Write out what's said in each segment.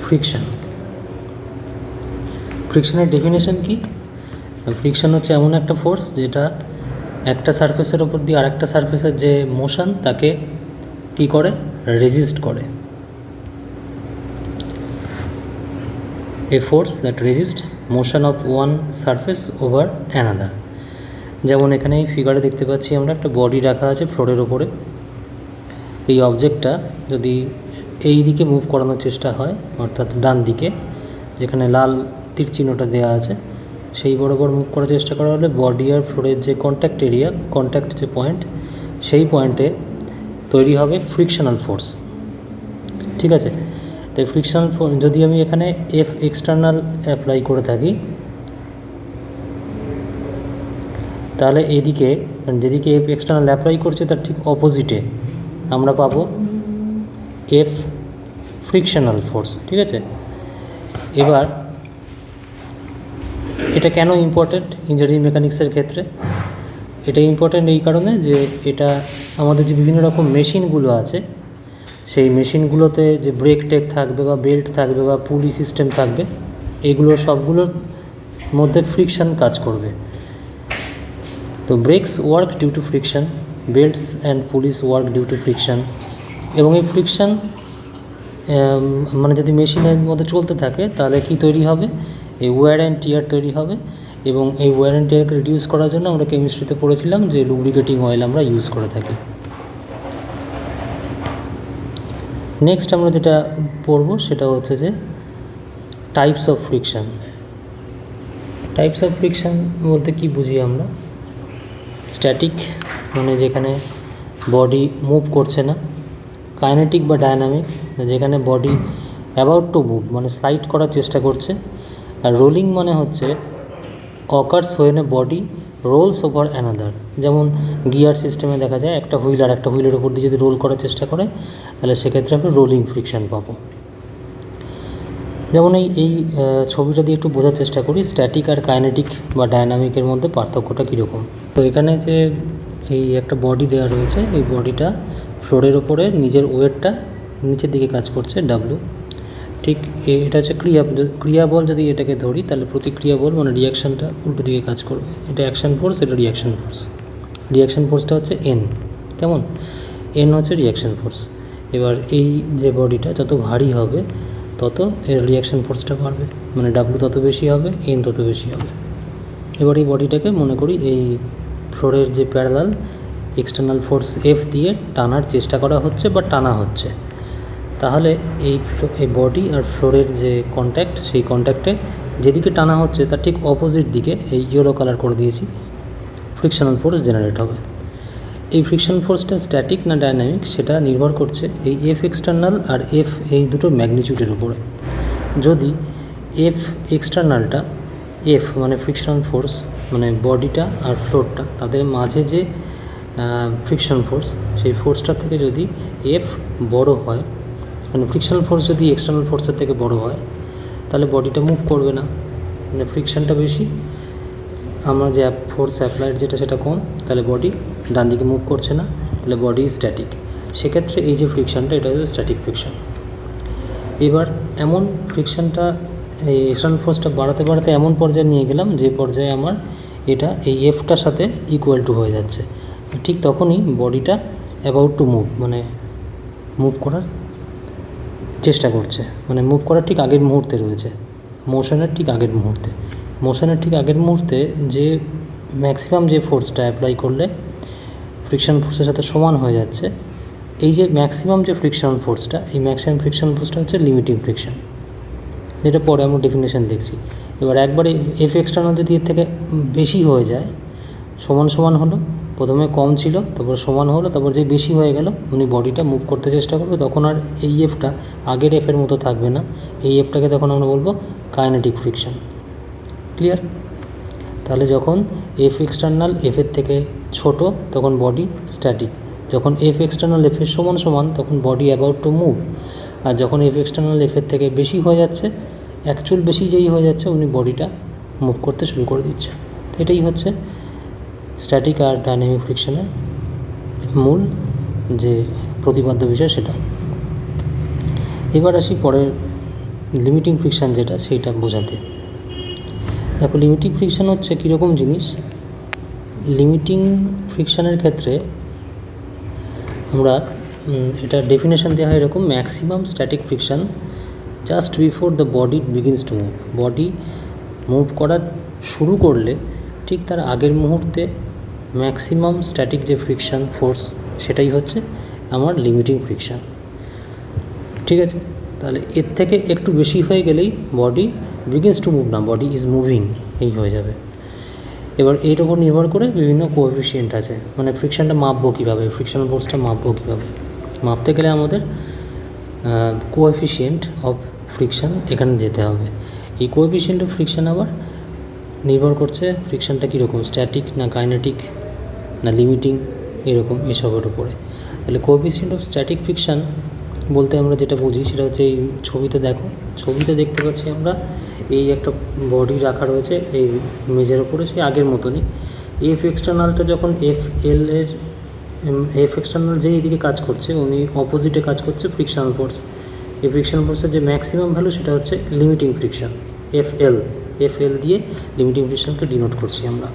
Friction. ফ্রিকশনের definition কি? Friction হচ্ছে এমন একটা ফোর্স যেটা একটা সারফেসের ওপর দিয়ে আরেকটা সারফেসের যে মোশন তাকে কী করে? রেজিস্ট করে। A force that resists motion of one surface over another. যেমন এখানে এই ফিগারে দেখতে পাচ্ছি আমরা একটা বডি রাখা আছে ফ্লোরের ওপরে। এই অবজেক্টটা যদি এই দিকে মুভ করানোর চেষ্টা হয়, অর্থাৎ ডান দিকে যেখানে লাল তীর চিহ্নটা দেওয়া আছে, সেই বরাবর মুভ করার চেষ্টা করা হলে বডি আর ফ্লোরের যে কন্ট্যাক্ট এরিয়া, কন্ট্যাক্ট যে পয়েন্ট, সেই পয়েন্টে তৈরি হবে ফ্রিকশনাল ফোর্স। ঠিক আছে? তো ফ্রিকশনাল ফোর্স যদি আমি এখানে এফ এক্সটার্নাল অ্যাপ্লাই করে থাকি, তাহলে এইদিকে যেদিকে এফ এক্সটার্নাল অ্যাপ্লাই করছে তার ঠিক অপোজিটে আমরা পাবো এফ ফ্রিকশনাল ফোর্স। ঠিক আছে? এবার এটা কেন ইম্পর্ট্যান্ট ইঞ্জিনিয়ারিং মেকানিক্সের ক্ষেত্রে? এটা ইম্পর্ট্যান্ট এই কারণে যে এটা আমাদের যে বিভিন্ন রকম মেশিনগুলো আছে, সেই মেশিনগুলোতে যে ব্রেক টেক থাকবে বা বেল্ট থাকবে বা পুলি সিস্টেম থাকবে, এগুলো সবগুলোর মধ্যে ফ্রিকশন কাজ করবে। তো brakes work due to friction, belts and pulleys work due to friction. এবং এই ফ্রিকশন মানে যদি মেশিনের মধ্যে চলতে থাকে তাহলে কি তৈরি হবে? এই ওয়্যার অ্যান্ড টিয়ার তৈরি হবে। এবং এই ওয়্যার অ্যান্ড টিয়ারকে রিডিউস করার জন্য আমরা কেমিস্ট্রিতে পড়েছিলাম যে লুব্রিকেটিং অয়েল আমরা ইউজ করে থাকি। নেক্সট আমরা যেটা পড়ব সেটা হচ্ছে যে types of friction. Types of friction বলতে কি বুঝি আমরা? স্ট্যাটিক মানে যেখানে বডি মুভ করছে না, কাইনেটিক বা ডায়নামিক যেখানে বডি অ্যাবাউট টু মুভ মানে স্লাইড করার চেষ্টা করছে, আর রোলিং মানে হচ্ছে occurs when a body rolls over another. যেমন গিয়ার সিস্টেমে দেখা যায় একটা হুইল আর একটা হুইলের উপর দিয়ে যদি রোল করার চেষ্টা করে তাহলে সেক্ষেত্রে আমরা রোলিং ফ্রিকশন পাবো। যেমন এই ছবিটা দিয়ে একটু বোঝার চেষ্টা করি স্ট্যাটিক আর কাইনেটিক বা ডায়নামিকের মধ্যে পার্থক্যটা কীরকম। তো এখানে যে এই একটা বডি দেওয়া রয়েছে, এই বডিটা ফ্লোরের ওপরে নিজের ওয়েটটা নিচের দিকে কাজ করছে ডাব্লু। ঠিক এটা হচ্ছে ক্রিয়া বল। যদি এটাকে ধরি তাহলে প্রতিক্রিয়া বল মানে রিয়াকশানটা উল্টো দিকে কাজ করবে। এটা অ্যাকশান ফোর্স, এটা রিয়াকশান ফোর্স। রিয়াকশান ফোর্সটা হচ্ছে এন, কেমন? এন হচ্ছে রিয়াকশান ফোর্স। এবার এই যে বডিটা যত ভারী হবে তত এর রিয়াকশান ফোর্সটা বাড়বে, মানে ডাব্লু তত বেশি হবে, এন তত বেশি হবে। এবার এই বডিটাকে মনে করি এই ফ্লোরের যে প্যারালাল এক্সটার্নাল ফোর্স এফ দিয়ে টানার চেষ্টা করা হচ্ছে বা টানা হচ্ছে। তাহলে এই বডি আর ফ্লোরের যে কন্ট্যাক্ট, সেই কন্ট্যাক্টে যেদিকে টানা হচ্ছে তার ঠিক অপোজিট দিকে এই ইয়েলো কালার করে দিয়েছি ফ্রিকশনাল ফোর্স জেনারেট হবে। এই ফ্রিকশন ফোর্সটা স্ট্যাটিক না ডায়নামিক সেটা নির্ভর করছে এই এফ এক্সটার্নাল আর এফ এই দুটো ম্যাগনিটিউডের উপরে। যদি এফ এক্সটার্নালটা এফ মানে ফ্রিকশনাল ফোর্স মানে বডিটা আর ফ্লোরটা তাদের মাঝে যে ফ্রিকশন ফোর্স, সেই ফোর্সটার থেকে যদি এফ বড় হয়, মানে ফ্রিকশনাল ফোর্স যদি এক্সটার্নাল ফোর্সের থেকে বড় হয় তাহলে বডিটা মুভ করবে না, মানে ফ্রিকশনটা বেশি, আমরা যে ফোর্স অ্যাপ্লাইড যেটা সেটা কম, তাহলে বডি ডান দিকে মুভ করছে না, তাহলে বডি স্ট্যাটিক। সেক্ষেত্রে এই যে ফ্রিকশনটা এটা হচ্ছে স্ট্যাটিক ফ্রিকশন। এবার এমন ফ্রিকশনটা এই এক্সটার্নাল ফোর্সটা বাড়াতে বাড়াতে এমন পর্যায়ে নিয়ে গেলাম যে পর্যায়ে আমার এটা এই এফটার সাথে ইকুয়াল টু হয়ে যাচ্ছে। ঠিক তখনই বডিটা অ্যাবাউট টু মুভ মানে মুভ করার চেষ্টা করছে, মানে মুভ করার ঠিক আগের মুহূর্তে রয়েছে, মোশনের ঠিক আগের মুহূর্তে। মোশনের ঠিক আগের মুহূর্তে যে ম্যাক্সিমাম যে ফোর্সটা অ্যাপ্লাই করলে ফ্রিকশন ফোর্সের সাথে সমান হয়ে যাচ্ছে, এই যে ম্যাক্সিমাম যে ফ্রিকশনাল ফোর্সটা, এই ম্যাক্সিমাম ফ্রিকশন ফোর্সটা হচ্ছে লিমিটিং ফ্রিকশন, যেটা পরে আমরা ডেফিনেশন দেখছি। এবার একবারে এফ এক্সটার্নাল যদি এর থেকে বেশি হয়ে যায়, সমান সমান হলো, প্রথমে কম ছিল তারপর সমান হলো, তারপর যে বেশি হয়ে গেল উনি বডিটা মুভ করতে চেষ্টা করবে, তখন আর এই এফটা আগের এফের মতো থাকবে না, এই এফটাকে তখন আমরা বলবো কাইনেটিক ফ্রিকশন। ক্লিয়ার? তাহলে যখন এফ এক্সটার্নাল এফের থেকে ছোট তখন বডি স্ট্যাটিক, যখন এফ এক্সটার্নাল এফের সমান সমান তখন বডি অ্যাবাউট টু মুভ, আর যখন এফ এক্সটার্নাল এফের থেকে বেশি হয়ে যাচ্ছে, অ্যাকচুয়াল বেশি যেই হয়ে যাচ্ছে উনি বডিটা মুভ করতে শুরু করে দিচ্ছে। এটাই হচ্ছে স্ট্যাটিক আর ডাইনামিক ফ্রিকশনের মূল যে প্রতিপাদ্য বিষয় সেটা। এবার আসি পরের লিমিটিং ফ্রিকশান যেটা সেইটা বোঝাতে। দেখো লিমিটিং ফ্রিকশান হচ্ছে কীরকম জিনিস। লিমিটিং ফ্রিকশানের ক্ষেত্রে আমরা এটা ডেফিনেশন দেওয়া হয় এরকম: maximum static friction just before the body begins to move. Body move করা শুরু করলে ঠিক তার আগের মুহূর্তে ম্যাক্সিমাম স্ট্যাটিক যে ফ্রিকশান ফোর্স সেটাই হচ্ছে আমার লিমিটিং ফ্রিকশান। ঠিক আছে, তাহলে এর থেকে একটু বেশি হয়ে গেলেই বডি বিগিনস টু মুভ, না বডি ইজ মুভিং, এই হয়ে যাবে। এবার এর ওপর নির্ভর করে বিভিন্ন কোএফিসিয়েন্ট আছে, মানে ফ্রিকশানটা মাপবো কীভাবে, ফ্রিকশন ফোর্সটা মাপবো কীভাবে। মাপতে গেলে আমাদের কোএফিসিয়েন্ট অফ ফ্রিকশান এখানে যেতে হবে। এই কোএফিসিয়েন্ট অফ ফ্রিকশান আবার নির্ভর করছে ফ্রিকশানটা কীরকম, স্ট্যাটিক না কাইনেটিক না লিমিটিং, এরকম এসবের উপরে। তাহলে কোএফিসিয়েন্ট অফ স্ট্যাটিক ফ্রিকশান বলতে আমরা যেটা বুঝি সেটা হচ্ছে এই ছবিতে দেখো, ছবিতে দেখতে পাচ্ছি আমরা এই একটা বডি রাখা রয়েছে এই মেজের ওপরে, সেই আগের মতনই। এফ এক্সটার্নালটা যখন এফ এক্সটার্নাল যে এইদিকে কাজ করছে উনি অপোজিটে কাজ করছে ফ্রিকশনাল ফোর্স। এই ফ্রিকশনাল ফোর্সের যে ম্যাক্সিমাম ভ্যালু সেটা হচ্ছে লিমিটিং ফ্রিকশান, এফ এল দিয়ে লিমিটিং ফ্রিকশানকে ডিনোট করছি আমরা।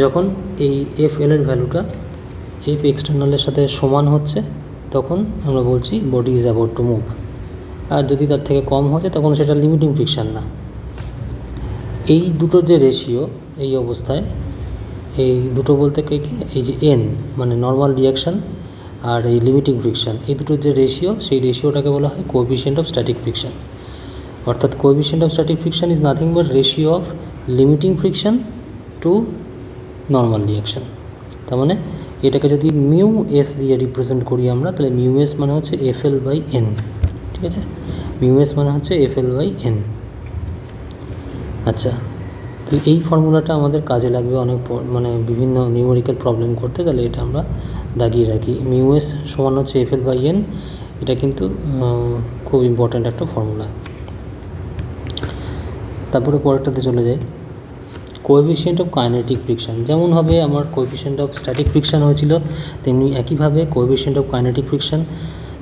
যখন এই এফ এলের ভ্যালুটা এফ এক্সটার্নালের সাথে সমান হচ্ছে তখন আমরা বলছি body is about to move. আর যদি তার থেকে কম হয়ে যায় তখন সেটা লিমিটিং ফ্রিকশান না। এই দুটোর যে রেশিও এই অবস্থায়, এই দুটো বলতে কে এই যে এন মানে নর্মাল রিয়াকশান আর এই লিমিটিং ফ্রিকশান, এই দুটোর যে রেশিও সেই রেশিওটাকে বলা হয় কোএফিসিয়েন্ট অফ স্ট্যাটিক ফ্রিকশান। অর্থাৎ coefficient of static friction is nothing but ratio of limiting friction to normal reaction. তার মানে এটাকে যদি মিউ এস দিয়ে রিপ্রেজেন্ট করি আমরা, তাহলে মিউ এস মানে হচ্ছে এফ এল বাই এন। ঠিক আছে, মিউ এস মানে হচ্ছে এফ এল বাই এন। আচ্ছা, তাহলে এই ফর্মুলাটা আমাদের কাজে লাগবে অনেক, মানে বিভিন্ন নিউমেরিক্যাল প্রবলেম করতে। তাহলে এটা আমরা দাগিয়ে রাখি, মিউ এস সমান হচ্ছে এফ এল বাই এন। এটা কিন্তু খুব ইম্পর্ট্যান্ট একটা ফর্মুলা। তারপরে পরেরটাতে চলে যাই, কোএফিসিয়েন্ট অফ কাইনেটিক ফ্রিকশান। যেমন হবে আমার কোএফিসিয়েন্ট অফ স্ট্যাটিক ফ্রিকশান হয়েছিল, তেমনি একইভাবে কোএফিসিয়েন্ট অফ কাইনেটিক ফ্রিকশান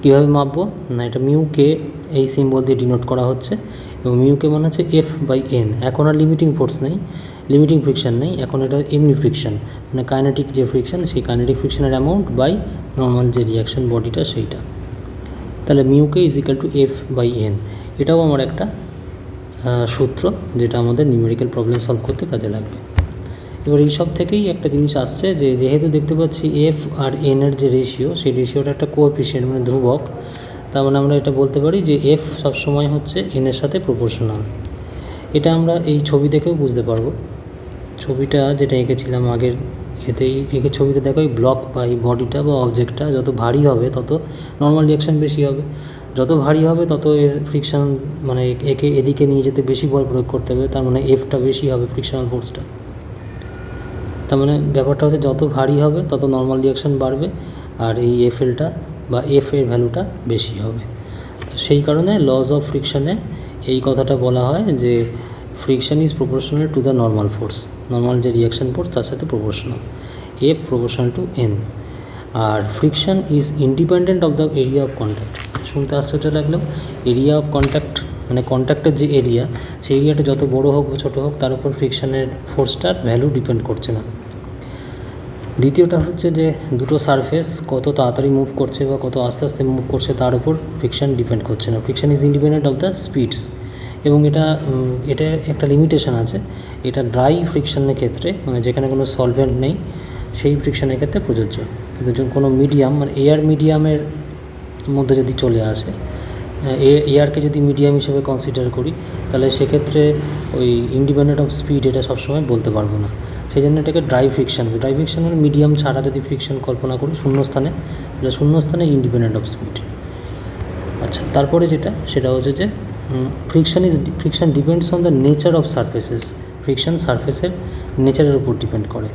কীভাবে মাপবো না, এটা মিউকে এই সিম্বল দিয়ে ডিনোট করা হচ্ছে এবং মিউকে মানে হচ্ছে এফ বাই এন। এখন আর লিমিটিং ফোর্স নেই, লিমিটিং ফ্রিকশান নেই, এখন এটা এমনি ফ্রিকশান, মানে কাইনেটিক যে ফ্রিকশান সেই কাইনেটিক ফ্রিকশানের অ্যামাউন্ট বাই নর্মাল যে রিয়াকশান বডিটা সেইটা। তাহলে মিউকে is equal to F by N. এটাও আমার একটা সূত্র যেটা আমাদের নিউমেরিক্যাল প্রবলেম সলভ করতে কাজে লাগবে। এবার এই সব থেকেই একটা জিনিস আসছে যে যেহেতু দেখতে পাচ্ছি এফ আর এনের যে রেশিও সেই রেশিওটা একটা কোএফিসিয়েন্ট মানে ধ্রুবক, তার মানে আমরা এটা বলতে পারি যে এফ সবসময় হচ্ছে এনের সাথে প্রপোর্শনাল। এটা আমরা এই ছবি দেখেও বুঝতে পারবো। ছবিটা যেটা এঁকেছিলাম আগের এতেই ছবিতে দেখো এই ব্লক বা এই বডিটা বা অবজেক্টটা যত ভারী হবে তত নর্মাল রিয়াকশান বেশি হবে, যত ভারী হবে তত এর ফ্রিকশান মানে একে এদিকে নিয়ে যেতে বেশি বল প্রয়োগ করতে হবে, তার মানে এফটা বেশি হবে ফ্রিকশনাল ফোর্সটা। তার মানে ব্যাপারটা হচ্ছে যত ভারী হবে তত নর্মাল রিয়াকশান বাড়বে আর এই এফএলটা বা এফ এর ভ্যালুটা বেশি হবে। সেই কারণে লজ অফ ফ্রিকশানে এই কথাটা বলা হয় যে friction is proportional to the normal force, normal যে রিয়াকশান ফোর্স তার সাথে proportional, F proportional to N. আর friction is independent of the area of contact. শুনতে আশ্চর্য লাগলেও এরিয়া অফ কন্ট্যাক্ট মানে কন্ট্যাক্টের যে এরিয়া সেই এরিয়াটা যত বড় হোক বা ছোটো হোক তার উপর ফ্রিকশানের ফোর্সটার ভ্যালু ডিপেন্ড করছে না। দ্বিতীয়টা হচ্ছে যে দুটো সারফেস কত তাড়াতাড়ি মুভ করছে বা কত আস্তে আস্তে মুভ করছে তার উপর ফ্রিকশান ডিপেন্ড করছে না। Friction is independent of the speeds. এবং এটা একটা লিমিটেশন আছে, এটা ড্রাই ফ্রিকশানের ক্ষেত্রে মানে যেখানে কোনো সলভেন্ট নেই সেই ফ্রিকশানের ক্ষেত্রে প্রযোজ্য। কিন্তু যখন কোনো মিডিয়াম মানে এয়ার মিডিয়ামের মধ্যে যদি চলে আসে, এয়ারকে যদি মিডিয়াম হিসেবে কনসিডার করি তাহলে সেক্ষেত্রে ওই ইন্ডিপেন্ডেন্ট অফ স্পিড এটা সবসময় বলতে পারবো না। সেই জন্য এটাকে ড্রাই ফ্রিকশান মানে মিডিয়াম ছাড়া যদি ফ্রিকশান কল্পনা করি শূন্যস্থানে, তাহলে শূন্যস্থানে ইন্ডিপেন্ডেন্ট অফ স্পিড। আচ্ছা, তারপরে যেটা সেটা হচ্ছে যে friction depends on the nature of surfaces. Friction সারফেসের নেচারের উপর ডিপেন্ড করে।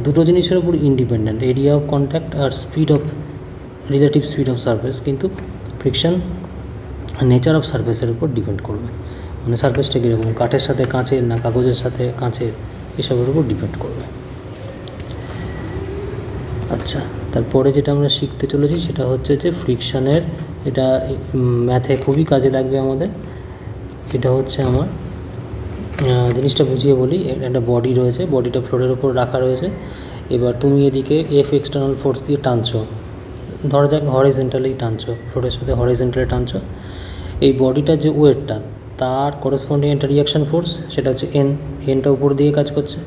দুটো জিনিসের উপর ইন্ডিপেন্ডেন্ট, এরিয়া অফ কন্ট্যাক্ট আর speed of relative speed of surface, কিন্তু ফ্রিকশান নেচার অফ সারফেসের উপর ডিপেন্ড করবে। মানে সারফেসটা কীরকম, কাঠের সাথে কাঁচের না কাগজের সাথে কাঁচের, এসবের উপর ডিপেন্ড করবে। আচ্ছা, তারপরে যেটা আমরা শিখতে চলেছি সেটা হচ্ছে যে ফ্রিকশানের, এটা ম্যাথে খুবই কাজে লাগবে আমাদের। এটা হচ্ছে আমার জিনিসটা বুঝিয়ে বলি। একটা বডি রয়েছে, বডিটা ফ্লোরের ওপর রাখা রয়েছে। এবার তুমি এদিকে এফ এক্সটার্নাল ফোর্স দিয়ে টানছো, ধরা যাক হরিজেন্টালি টানছো, ফ্লোরের সাথে হরিজেন্টালি টানছো। এই বডিটার যে ওয়েটটা, তার করেসপন্ডিং একটা রিয়াকশান ফোর্স, সেটা হচ্ছে এনটা উপর দিয়ে কাজ করছে।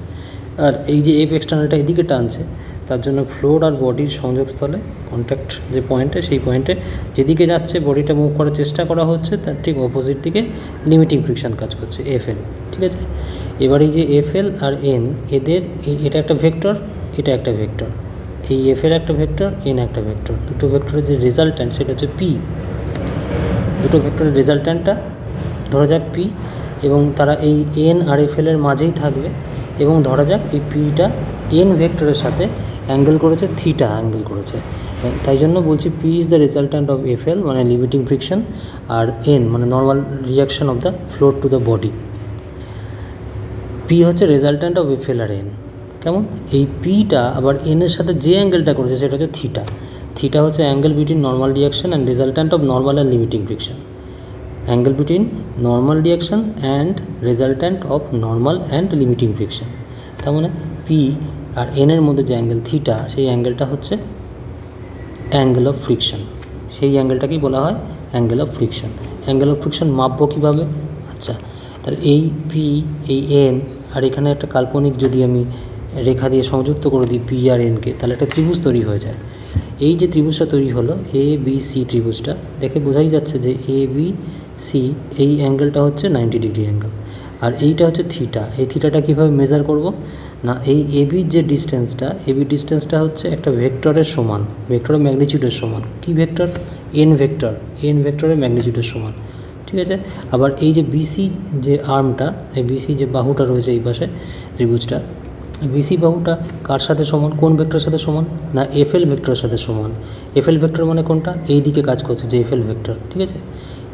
আর এই যে এফ এক্সটার্নালটা এদিকে টানছে, তার জন্য ফ্লোর আর বডির সংযোগস্থলে কন্ট্যাক্ট যে পয়েন্টে, সেই পয়েন্টে যেদিকে যাচ্ছে বডিটা মুভ করার চেষ্টা করা হচ্ছে, তার ঠিক অপোজিট দিকে লিমিটিং ফ্রিকশান কাজ করছে, এফএল। ঠিক আছে, এবার এই যে এফএল আর এন, এদের এটা একটা ভেক্টর, এটা একটা ভেক্টর। এই এফএল একটা ভেক্টর, এন একটা ভেক্টর। দুটো ভেক্টরের যে রেজাল্ট্যান্ট সেটা হচ্ছে পি। দুটো ভেক্টরের রেজাল্ট্যান্টটা ধরা যাক পি, এবং তারা এই এন আর এফএলের মাঝেই থাকবে। এবং ধরা যাক এই পিটা এন ভেক্টরের সাথে অ্যাঙ্গেল করেছে, থিটা অ্যাঙ্গেল করেছে। তাই জন্য বলছি P is the resultant of FL, মানে লিমিটিং ফ্রিকশন, আর এন মানে normal reaction of the floor to the body. P হচ্ছে রেজাল্ট্যান্ট অফ এফএল আর এন। কেমন? এই পিটা আবার এনের সাথে যে অ্যাঙ্গেলটা করেছে সেটা হচ্ছে থিটা। থিটা হচ্ছে angle between normal reaction and resultant of normal and limiting friction. Angle between normal reaction and resultant of normal and limiting friction. তার মানে পি আর এনের মধ্যে যে অ্যাঙ্গেল থিটা, সেই অ্যাঙ্গেলটা হচ্ছে অ্যাঙ্গেল অফ ফ্রিকশন। সেই অ্যাঙ্গেলটাকেই বলা হয় angle of friction. Angle of friction মাপবো কীভাবে? আচ্ছা, তাহলে এই পি, এই এন, আর এখানে একটা কাল্পনিক যদি আমি রেখা দিয়ে সংযুক্ত করে দিই পি আর এনকে, তাহলে একটা ত্রিভুজ তৈরি হয়ে যায়। এই যে ত্রিভুজটা তৈরি হলো, এ বি সি ত্রিভুজটা, দেখে বোঝাই যাচ্ছে যে এ বি সি, এই অ্যাঙ্গেলটা হচ্ছে 90 ডিগ্রি অ্যাঙ্গেল, আর এইটা হচ্ছে থিটা। এই থিটাটা কীভাবে মেজার করব না, এই এবির যে ডিস্টেন্সটা, এবি ডিস্টেন্সটা হচ্ছে একটা ভেক্টরের সমান, ভেক্টরের ম্যাগনিচিউডের সমান। কি ভেক্টর? N vector. এন ভেক্টরের ম্যাগনিচিউডের সমান। ঠিক আছে, আবার এই যে বিসি যে আর্মটা, এই বিসি যে বাহুটা রয়েছে এই পাশে ত্রিভুজটা, বিসি বাহুটা কার সাথে সমান, কোন ভেক্টরের সাথে সমান না এফএল ভেক্টরের সাথে সমান। এফএল ভেক্টর মানে কোনটা? এই দিকে কাজ করছে যে এফএল ভেক্টর। ঠিক আছে,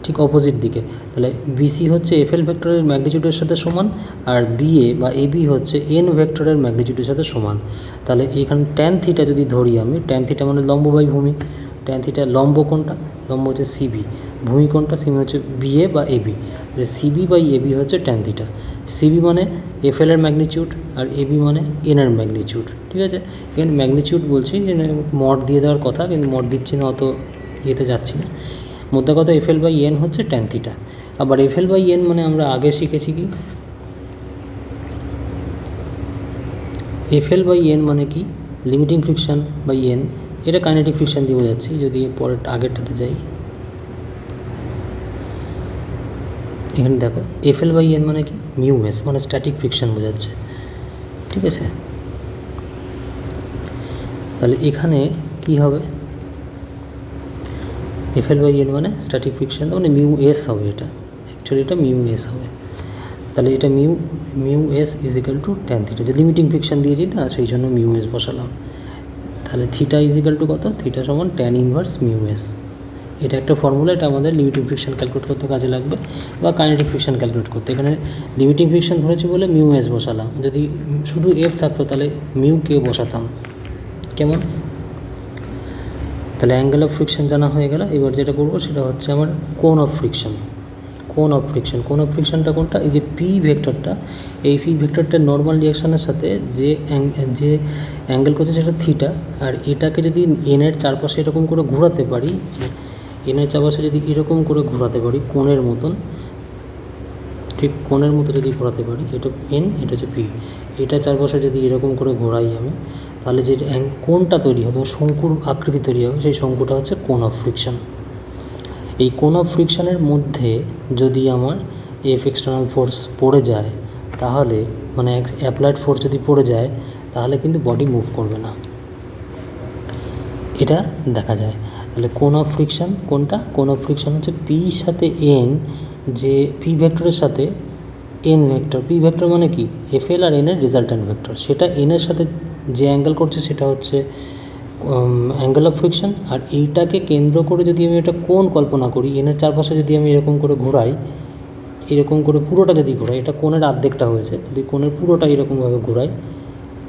ঠিক অপোজিট দিকে। তাহলে বিসি হচ্ছে এফএল ভেক্টরের ম্যাগনিচিউডের সাথে সমান, আর বিএ বা এবি হচ্ছে এন ভেক্টরের ম্যাগনিচিউডের সাথে সমান। তাহলে এইখানে ট্যান থিটা যদি ধরি আমি, ট্যান থিটা মানে লম্ব বাই ভূমি। ট্যান থিটা লম্ব কোনটা? লম্ব হচ্ছে সিবি। ভূমি কোনটা? সিমি হচ্ছে বিএ বা এবি। সিবি বাই এবি হচ্ছে ট্যান থিটা। সিবি মানে এফএল এর ম্যাগনিচিউড, আর এবি মানে এন এর ম্যাগনিচিউড। ঠিক আছে, এখানে ম্যাগনিচিউড বলছি, মড দিয়ে দেওয়ার কথা, কিন্তু মড দিচ্ছি না, অত ইয়েতে যাচ্ছি না। মোদ্দা কথা এফএল বাই এন হচ্ছে ট্যান থিটা। আবার এফএল বাই এন মানে আমরা আগে শিখেছি কি, এফএল বাই এন মানে কি? Limiting friction by N. এটা কাইনেটিক ফ্রিকশন দিয়ে বোঝাচ্ছি। যদি পরের আগেরটাতে যাই, এখানে দেখো এফএল বাই এন মানে কি? মিউ এস, মানে স্ট্যাটিক ফ্রিকশন বোঝাচ্ছে। ঠিক আছে, তাহলে এখানে কি হবে? এফএল বাই এন মানে স্ট্যাটিক ফ্রিকশন, মানে মিউ এস হবে। এটা অ্যাকচুয়ালি এটা মিউ এস হবে। তাহলে এটা mu S is equal two tan theta. যে লিমিটিং ফ্রিকশন দিয়েছি না, সেই জন্য মিউ এস বসালাম। তাহলে থিটা ইজ ইকাল টু কত? থিটা সমান ট্যান ইনভার্স মিউ এস। এটা একটা ফর্মুলা, এটা আমাদের লিমিটিং ফ্রিকশন ক্যালকুলেট করতে কাজে লাগবে, বা কাইনেটিক ফ্রিকশন ক্যালকুলেট করতে। এখানে লিমিটিং ফ্রিকশন ধরেছি বলে মিউ এস বসালাম। যদি শুধু এফ থাকতো তাহলে মিউ কে বসাতাম। কেমন? তাহলে অ্যাঙ্গেল অফ ফ্রিকশন জানা হয়ে গেল। এবার যেটা করবো সেটা হচ্ছে আমার কোণ অফ ফ্রিকশন। কোণ অফ ফ্রিকশন, কোণ অফ ফ্রিকশনটা কোনটা? এই যে পি ভেক্টরটা, এই পি ভেক্টরটা নর্মাল রিয়াকশানের সাথে যে অ্যাঙ্গেল করছে সেটা থিটা, আর এটাকে যদি এনের চারপাশে এরকম করে ঘোরাতে পারি, এনের চারপাশে যদি এরকম করে ঘোরাতে পারি কোণের মতন, ঠিক কোণের মতো যদি ঘোরাতে পারি, এটা এন, এটা হচ্ছে পি, এটা চারপাশে যদি এরকম করে ঘোরাই আমি, তাহলে যে কোণটা তৈরি হবে, শঙ্কুর আকৃতি তৈরি হবে, সেই শঙ্কুটা হচ্ছে কোণ অফ ফ্রিকশন। এই কোণ অফ ফ্রিকশনের মধ্যে যদি আমার এফ এক্সটার্নাল ফোর্স পড়ে যায়, তাহলে মানে অ্যাপ্লাইড ফোর্স যদি পড়ে যায়, তাহলে কিন্তু বডি মুভ করবে না, এটা দেখা যায়। তাহলে কোণ অফ ফ্রিকশন কোনটা? কোণ অফ ফ্রিকশন হচ্ছে পির সাথে এন, যে পি ভেক্টরের সাথে এন ভেক্টর। পি ভেক্টর মানে কি? এফএল আর এনের রেজাল্ট্যান্ট ভেক্টর। সেটা এনের সাথে যে অ্যাঙ্গেল করছে সেটা হচ্ছে অ্যাঙ্গেল অফ ফ্রিকশন। আর এইটাকে কেন্দ্র করে যদি আমি একটা কোণ কল্পনা করি, এনের চারপাশে যদি আমি এরকম করে ঘোরাই, এরকম করে পুরোটা যদি ঘোরাই, এটা কোণের অর্ধেকটা হয়েছে, যদি কোণের পুরোটা এরকমভাবে ঘোরাই,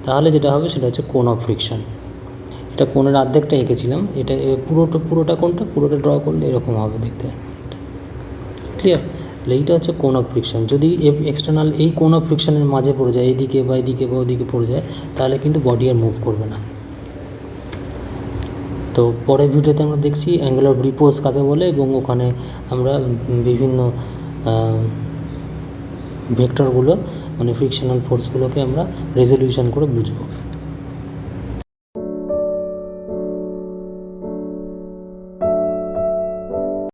তাহলে যেটা হবে সেটা হচ্ছে কোণ অফ ফ্রিকশন। এটা কোণের অর্ধেকটা এঁকেছিলাম, এটা পুরোটা কোনটা? পুরোটা ড্র করলে এরকম হবে দেখতে। ক্লিয়ার? তাহলে এইটা হচ্ছে কোন অফ ফ্রিকশন। যদি এক্সটার্নাল এই কোন অফ ফ্রিকশনের মাঝে পড়ে যায়, এইদিকে বা এদিকে বা ওদিকে পড়ে যায়, তাহলে কিন্তু বডি আর মুভ করবে না। তো পরের ভিডিওতে আমরা দেখছি অ্যাঙ্গেল অফ রিপোজ কাকে বলে, এবং ওখানে আমরা বিভিন্ন ভেক্টরগুলো মানে ফ্রিকশনাল ফোর্সগুলোকে আমরা রেজলিউশন করে বুঝবো।